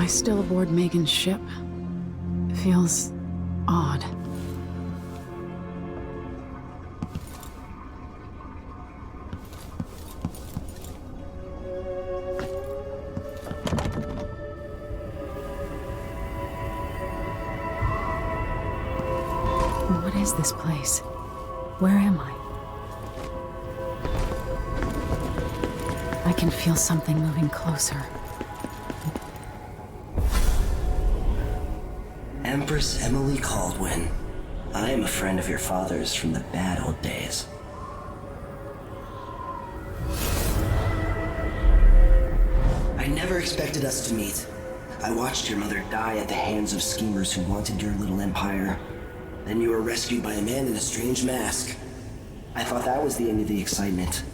I still aboard Megan's ship? Feels odd. What is this place? Where am I? I can feel something moving closer. Empress Emily Caldwin. I am a friend of your father's from the bad old days. I never expected us to meet. I watched your mother die at the hands of schemers who wanted your little empire. Then you were rescued by a man in a strange mask. I thought that was the end of the excitement.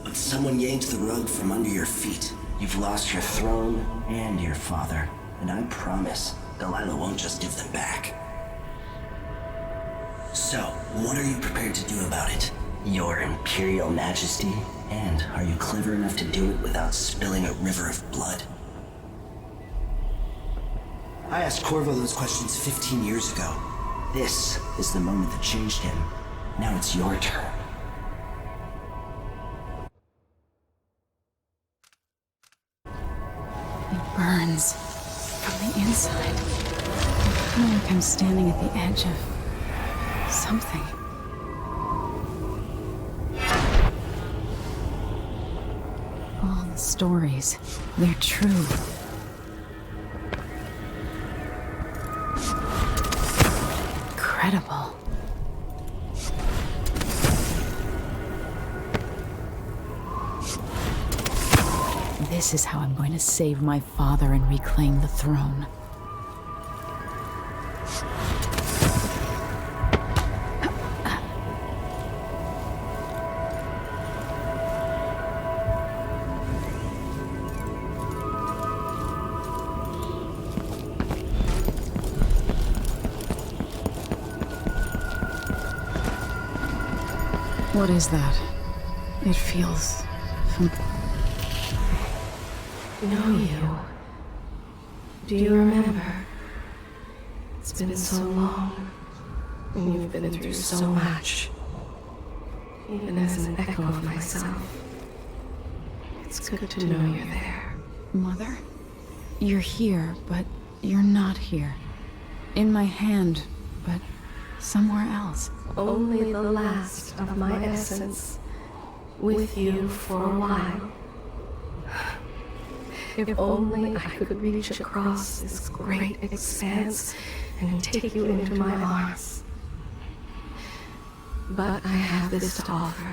But someone yanked the rug from under your feet. You've lost your throne and your father. And I promise, Delilah won't just give them back. So, what are you prepared to do about it? Your Imperial Majesty? And are you clever enough to do it without spilling a river of blood? I asked Corvo those questions 15 years ago. This is the moment that changed him. Now it's your turn. It burns from the inside. I feel like I'm standing at the edge of something. All the stories, they're true. Incredible. This is how I'm going to save my father and reclaim the throne. What is that? It feels... Know you. Do you remember? It's been so long, and you've been through so much. Even as an echo of myself, it's good to know you're there. Mother? You're here, but you're not here. In my hand, but somewhere else. Only the last of my essence, with you for a while. If only I could reach across this great expanse and take you into my arms. But I have this to offer.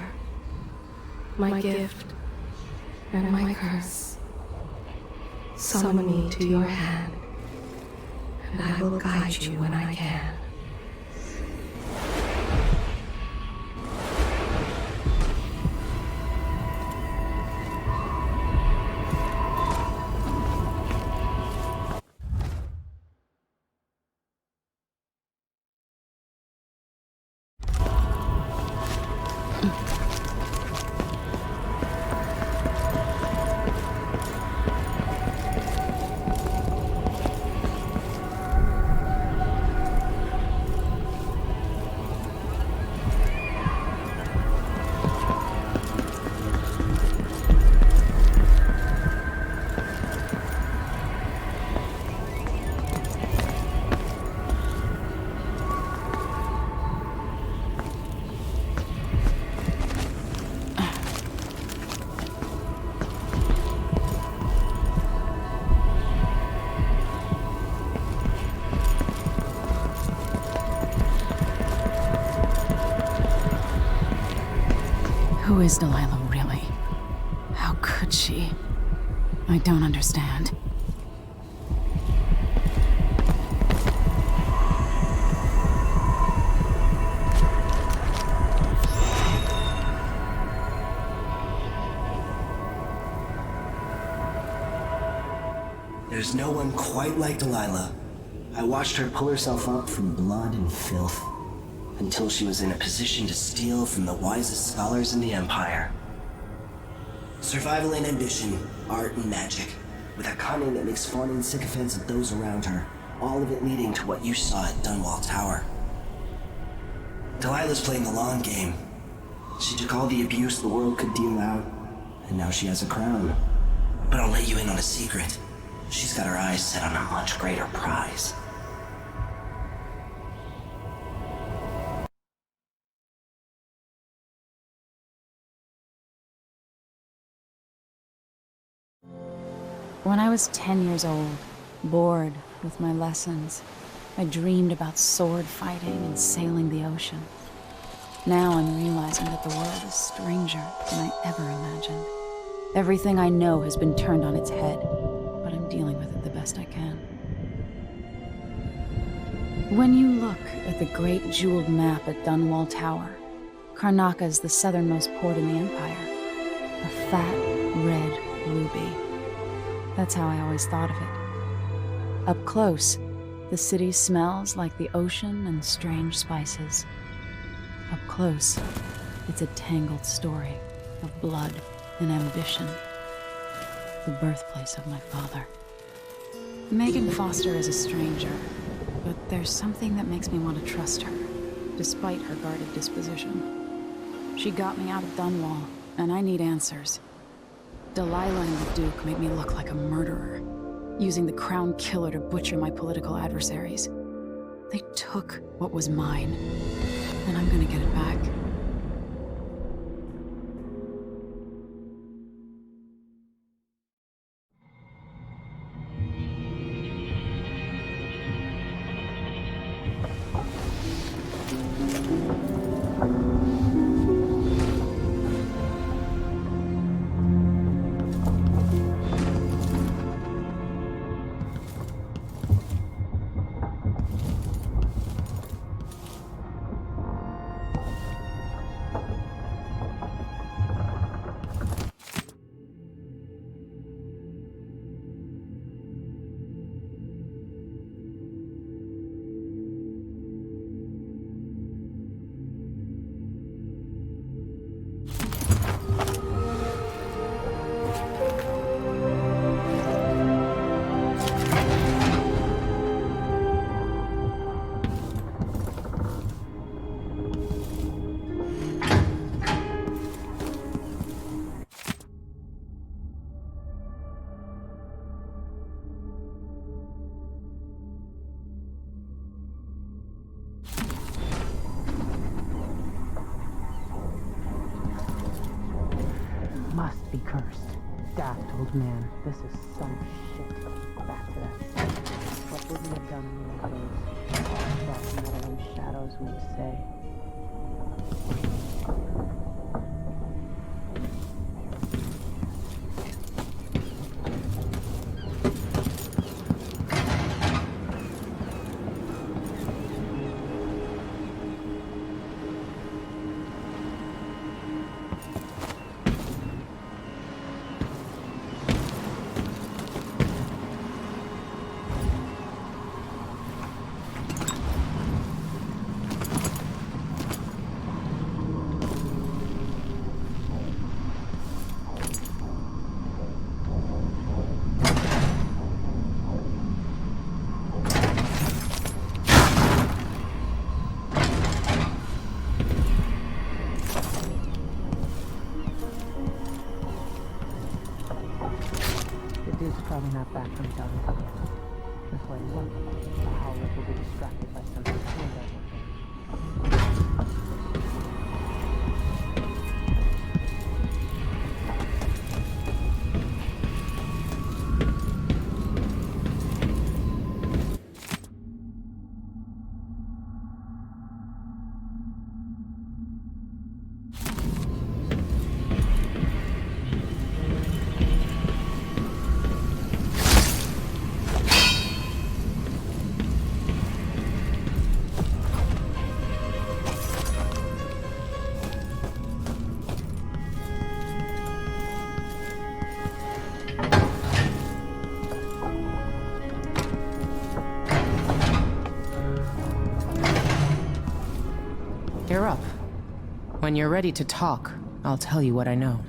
My gift and my curse. Summon me to your hand, and I will guide you when I can. Who is Delilah, really? How could she? I don't understand. There's no one quite like Delilah. I watched her pull herself up from blood and filth, until she was in a position to steal from the wisest scholars in the Empire. Survival and ambition, art and magic. with a cunning that makes fawning sycophants of those around her, all of it leading to what you saw at Dunwall Tower. Delilah's playing the long game. She took all the abuse the world could deal out, and now she has a crown. But I'll let you in on a secret. She's got her eyes set on a much greater prize. When I was 10 years old, bored with my lessons, I dreamed about sword fighting and sailing the ocean. Now I'm realizing that the world is stranger than I ever imagined. Everything I know has been turned on its head, but I'm dealing with it the best I can. When you look at the great jeweled map at Dunwall Tower, Karnaca is the southernmost port in the Empire. A fat, red ruby. That's how I always thought of it. Up close, the city smells like the ocean and strange spices. Up close, it's a tangled story of blood and ambition. The birthplace of my father. Megan Foster is a stranger, but there's something that makes me want to trust her, despite her guarded disposition. She got me out of Dunwall, and I need answers. Delilah and the Duke made me look like a murderer, using the Crown Killer to butcher my political adversaries. They took what was mine, and I'm gonna get it back. Must be cursed. Daft old man, this is some shit. Back to that. What would we have done in those dark metal and shadows, we say? Probably not back from Dallas again. Before he left, the Howlers will be distracted by something You're up. When you're ready to talk, I'll tell you what I know.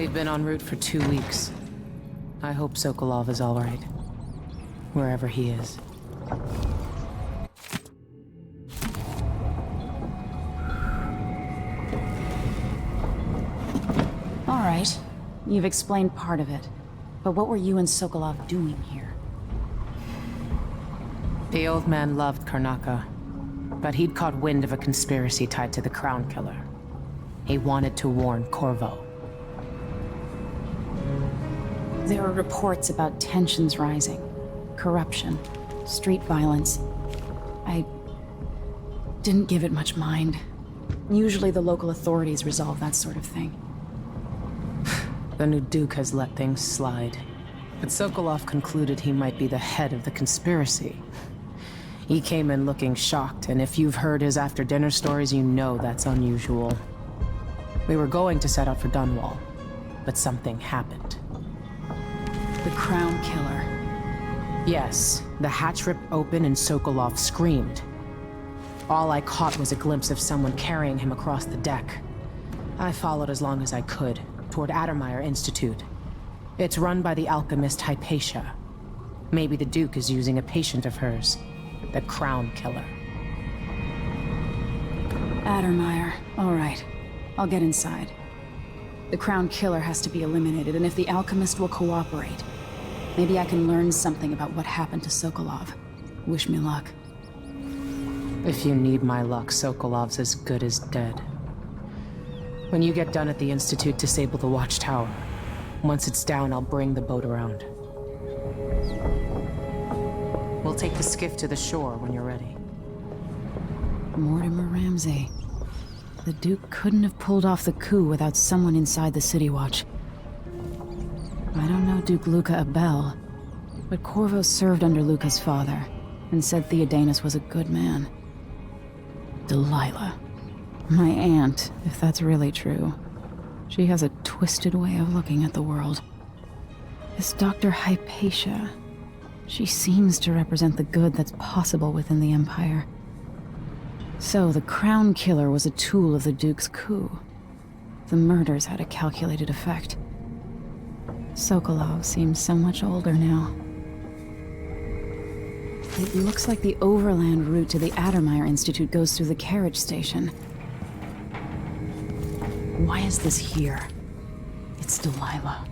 We've been en route for 2 weeks. I hope Sokolov is all right, wherever he is. All right. You've explained part of it. But what were you and Sokolov doing here? The old man loved Karnaca, but he'd caught wind of a conspiracy tied to the Crown Killer. He wanted to warn Corvo. There are reports about tensions rising, corruption, street violence. I didn't give it much mind. Usually the local authorities resolve that sort of thing. The new Duke has let things slide, but Sokolov concluded he might be the head of the conspiracy. He came in looking shocked, and if you've heard his after-dinner stories, you know that's unusual. We were going to set out for Dunwall, but something happened. The Crown Killer. Yes, the hatch ripped open and Sokolov screamed. All I caught was a glimpse of someone carrying him across the deck. I followed as long as I could, toward Addermeyer Institute. It's run by the alchemist Hypatia. Maybe the Duke is using a patient of hers, the Crown Killer. Addermeyer. All right. I'll get inside. The Crown Killer has to be eliminated, and if the alchemist will cooperate, maybe I can learn something about what happened to Sokolov. Wish me luck. If you need my luck, Sokolov's as good as dead. When you get done at the Institute, disable the watchtower. Once it's down, I'll bring the boat around. We'll take the skiff to the shore when you're ready. Mortimer Ramsey. The Duke couldn't have pulled off the coup without someone inside the City Watch. I don't know Duke Luca Abel, but Corvo served under Luca's father, and said Theodanis was a good man. Delilah. My aunt, if that's really true. She has a twisted way of looking at the world. This Dr. Hypatia, she seems to represent the good that's possible within the Empire. So the Crown Killer was a tool of the Duke's coup. The murders had a calculated effect. Sokolov seems so much older now. It looks like the overland route to the Addermeyer Institute goes through the carriage station. Why is this here? It's Delilah.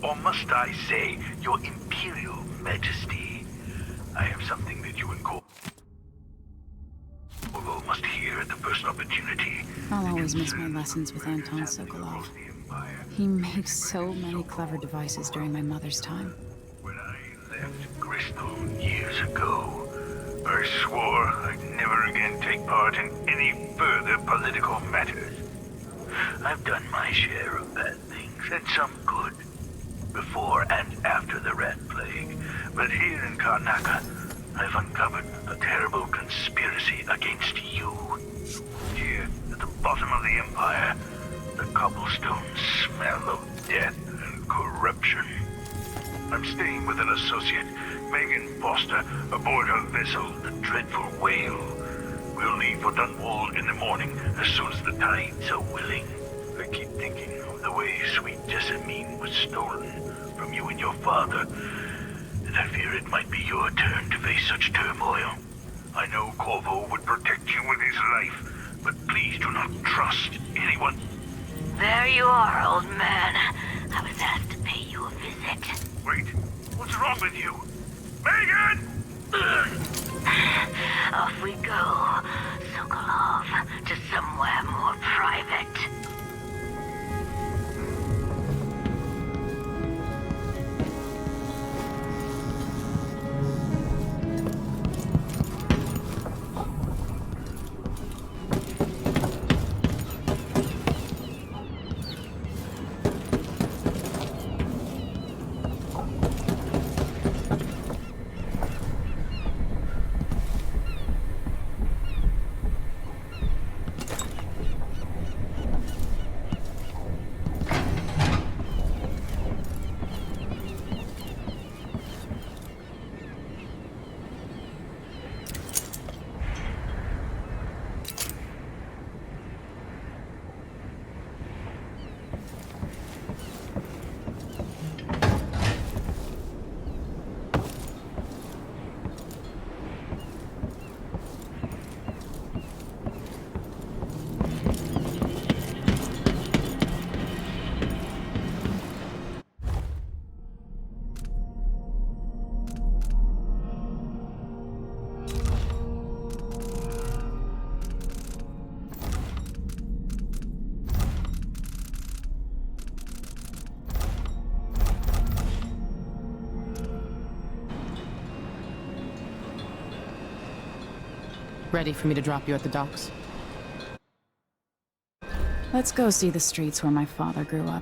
Or must I say, Your Imperial Majesty? I have something that you and Corvo must hear at the first opportunity. I'll always miss my lessons with Anton Sokolov. He makes so many clever devices during my mother's time. When I left Bristol years ago, I swore I'd never again take part in any further political matters. I've done my share of bad things, and some good, before and after the Rat Plague. But here in Karnaca, I've uncovered a terrible conspiracy against you. Here, at the bottom of the Empire, the cobblestones smell of death and corruption. I'm staying with an associate, Megan Foster, aboard her vessel, the Dreadful Whale. We'll leave for Dunwall in the morning, as soon as the tides are willing. I keep thinking of the way sweet Jessamine was stolen from you and your father, and I fear it might be your turn to face such turmoil. I know Corvo would protect you with his life, but please do not trust anyone. There you are, old man. I was asked to pay you a visit. Wait, what's wrong with you? Megan! Off we go, Sokolov, to somewhere more Ready for me to drop you at the docks? Let's go see the streets where my father grew up.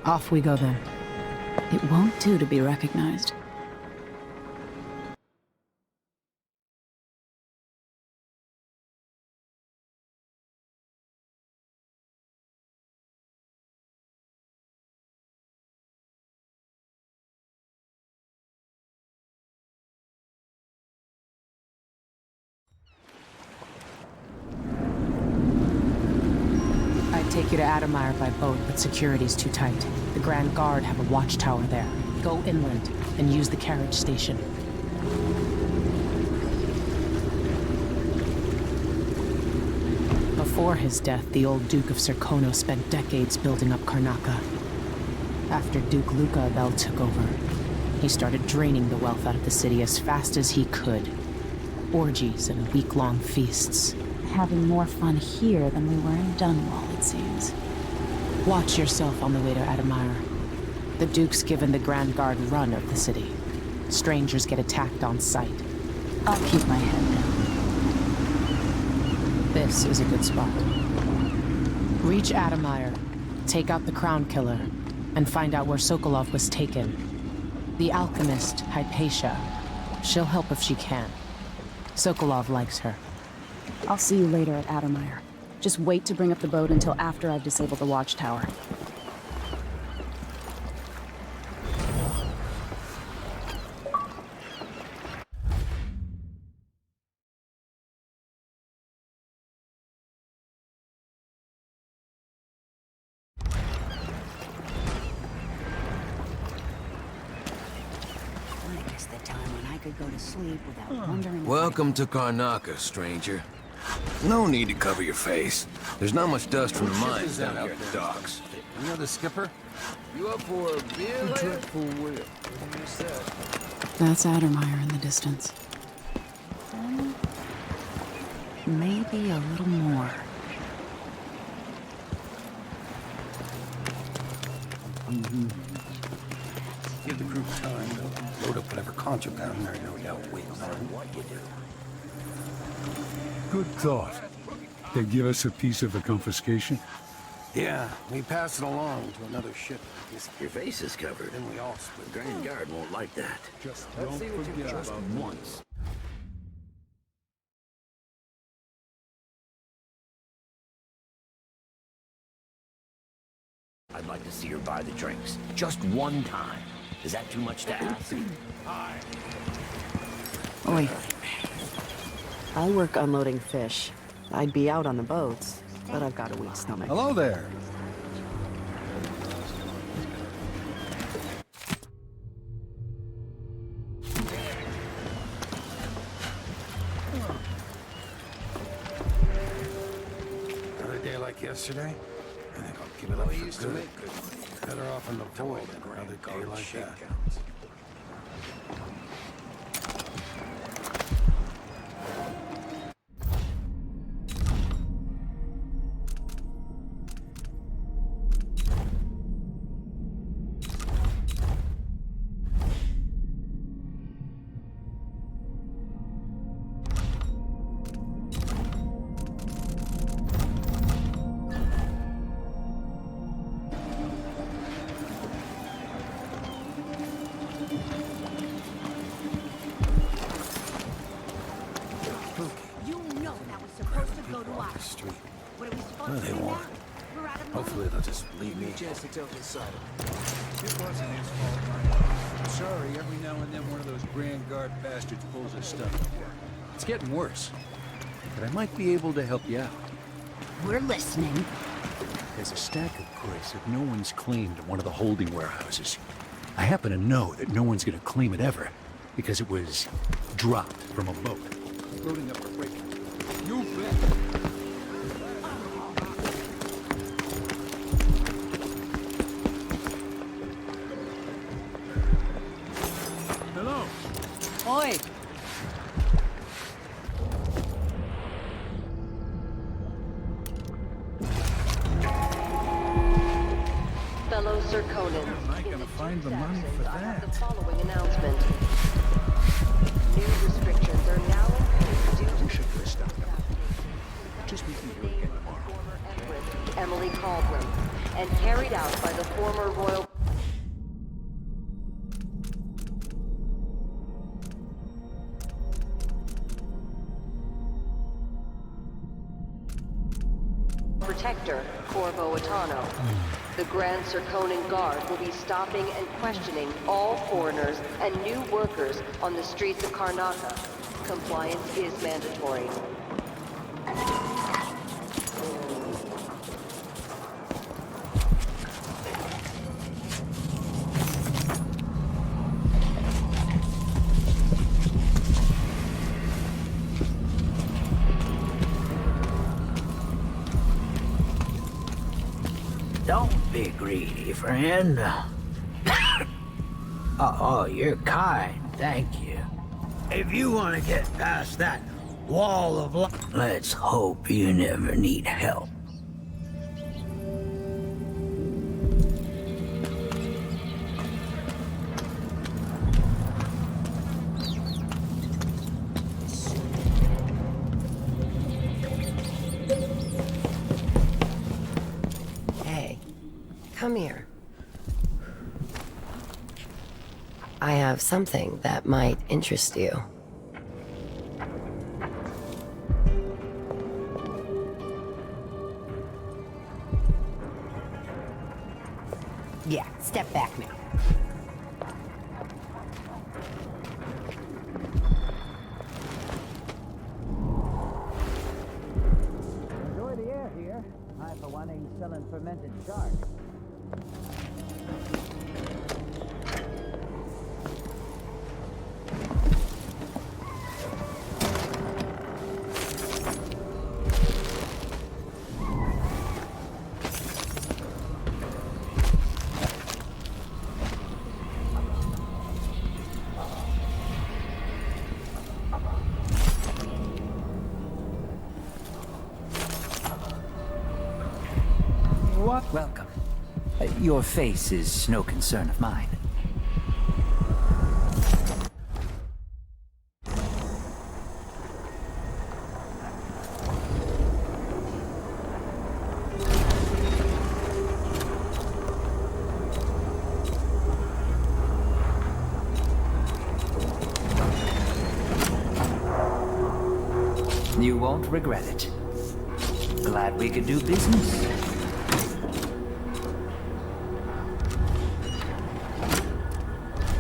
Off we go then. It won't do to be recognized. I'd take you to Adamire by boat, but security's too tight. The Grand Guard have a watchtower there. Go inland and use the carriage station. Before his death, the old Duke of Serkono spent decades building up Karnaca. After Duke Luca Abel took over, he started draining the wealth out of the city as fast as he could. Orgies and week-long feasts. Having more fun here than we were in Dunwall, it seems. Watch yourself on the way to Adamire. The Duke's given the Grand Guard run of the city. Strangers get attacked on sight. I'll keep my head down. This is a good spot. Reach Adamire, take out the Crown Killer, and find out where Sokolov was taken. The alchemist, Hypatia. She'll help if she can. Sokolov likes her. I'll see you later at Adamire. Just wait to bring up the boat until after I've disabled the watchtower. I miss the time when I could go to sleep without wondering. Welcome to Karnaca, stranger. No need to cover your face. There's not much dust from the mines down here at the docks. You know the skipper? You up for a beer later? That's Adamire in the distance. Maybe a little more. Give the crew time to load up whatever contraband there, no doubt waiting on what you do. Good thought. They give us a piece of the confiscation? Yeah, we pass it along to another ship. Your face is covered. Then we all split. The Grand Guard won't like that. Just don't forget about Once. I'd like to see her buy the drinks. Just one time. Is that too much to ask? Oi. I work unloading fish. I'd be out on the boats, but I've got a weak stomach. Hello there. Another day like yesterday? I think I'll give it up for good. Better off in the void than another day like that. Street. What do they want? Hopefully they'll just leave me. It wasn't his fault, Mike. I'm sorry, every now and then one of those Grand Guard bastards pulls his stuff. It's getting worse. But I might be able to help you out. We're listening. There's a stack of crates that no one's claimed in one of the holding warehouses. I happen to know that no one's gonna claim it ever, because it was dropped from a boat. Loading up a freight. You bet. Hello. Oi! Fellow Serkonans, Am I gonna find the money for I have that? the following announcement. New restrictions are now in place due to should put a stop to it. Just meet me here again tomorrow. Emily Caldwell, and carried out by the former royal protector, Corvo Atano. The Grand Circonan Guard will be stopping and questioning all foreigners and new workers on the streets of Karnaca. Compliance is mandatory. Don't be greedy, friend. Oh, you're kind, thank you. If you want to get past that wall of light, let's hope you never need help. Hey, come here. I have something that might interest you. Yeah, step back now. Enjoy the air here. I, for one, ain't selling fermented shark. Welcome. Your face is no concern of mine. You won't regret it. Glad we could do business.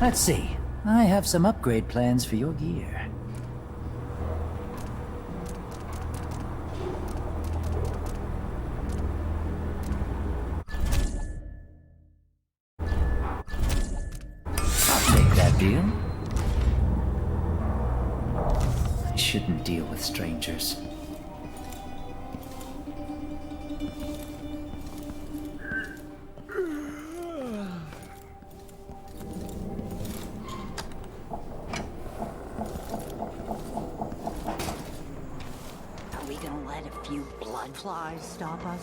Let's see. I have some upgrade plans for your gear. I'll take that deal. I shouldn't deal with strangers. Flies stop us?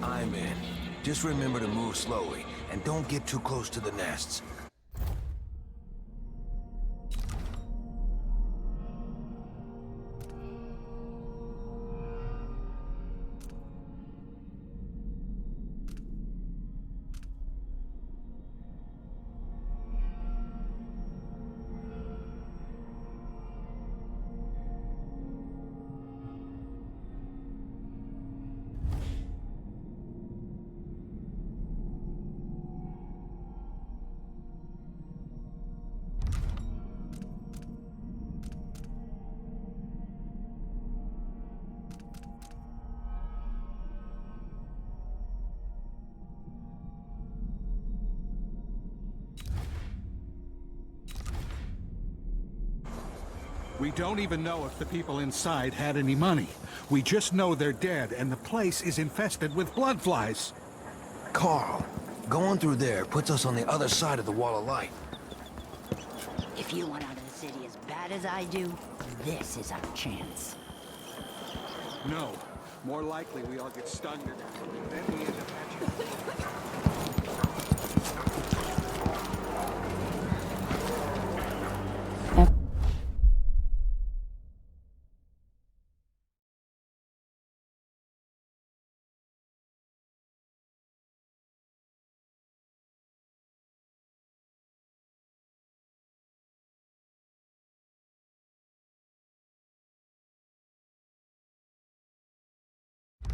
I'm in. Just remember to move slowly, and don't get too close to the nests. We don't even know if the people inside had any money. We just know they're dead, and the place is infested with blood flies. Carl, going through there puts us on the other side of the wall of light. If you want out of the city as bad as I do, this is our chance. No. More likely we all get stung to death. Then we end up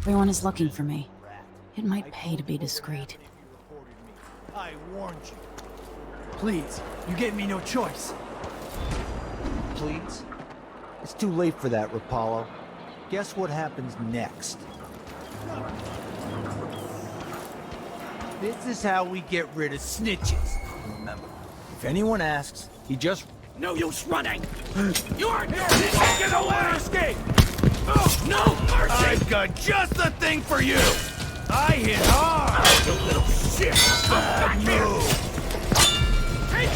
Everyone is looking for me. It might pay to be discreet. I warned you. Please, you gave me no choice. Please? It's too late for that, Rapallo. Guess what happens next? This is how we get rid of snitches. Remember, if anyone asks, he just... No use running! You aren't here! Get away! Escape! Oh, no mercy! I've got just the thing for you! I hit hard! You little shit! Don't move! Take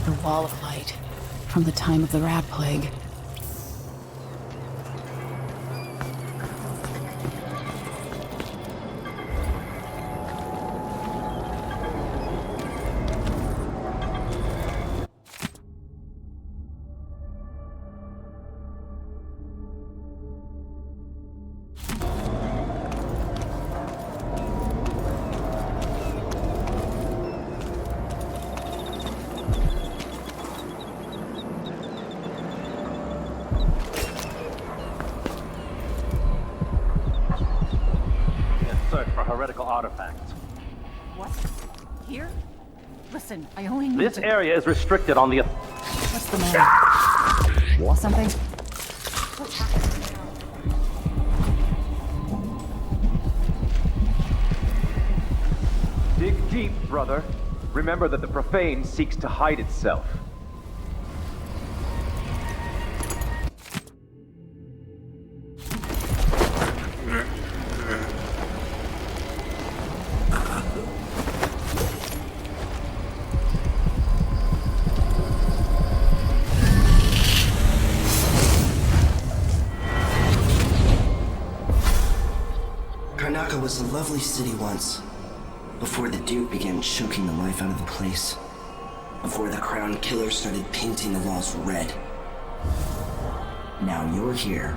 The wall of light, from the time of the rat plague. heretical artifacts. What? Here? Listen, I only need This area is restricted on the... What's the matter? Want something? Dig deep, brother. Remember that the profane seeks to hide itself. Karnaca was a lovely city once, before the Duke began choking the life out of the place, before the Crown Killer started painting the walls red. Now you're here,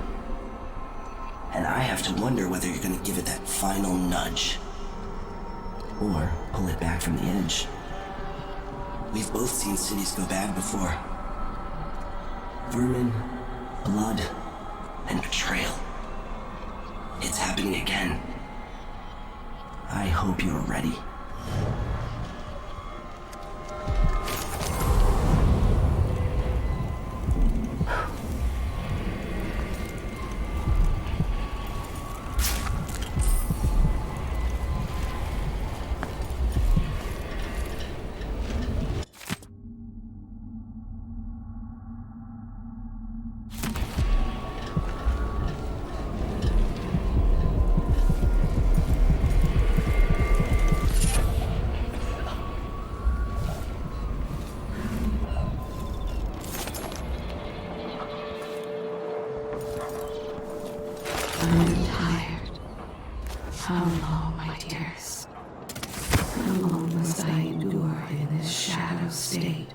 and I have to wonder whether you're gonna give it that final nudge, or pull it back from the edge. We've both seen cities go bad before. Vermin, blood, and betrayal. It's happening again. I hope you're ready. I'm tired. How long, my dears? How long must I endure in this shadow state?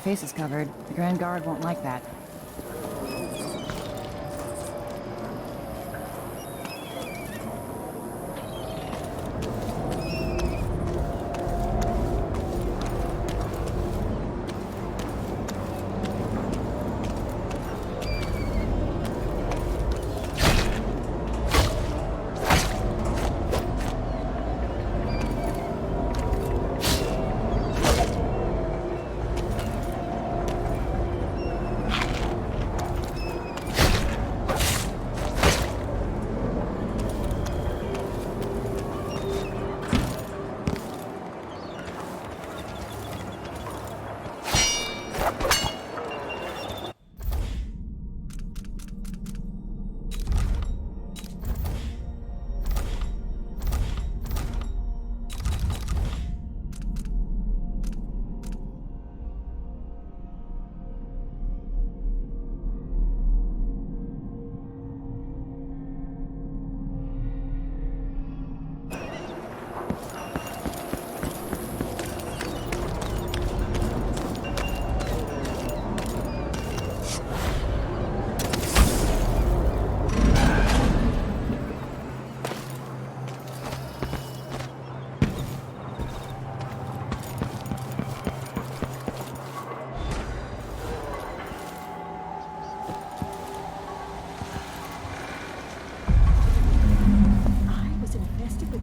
faces covered. The Grand Guard won't like that.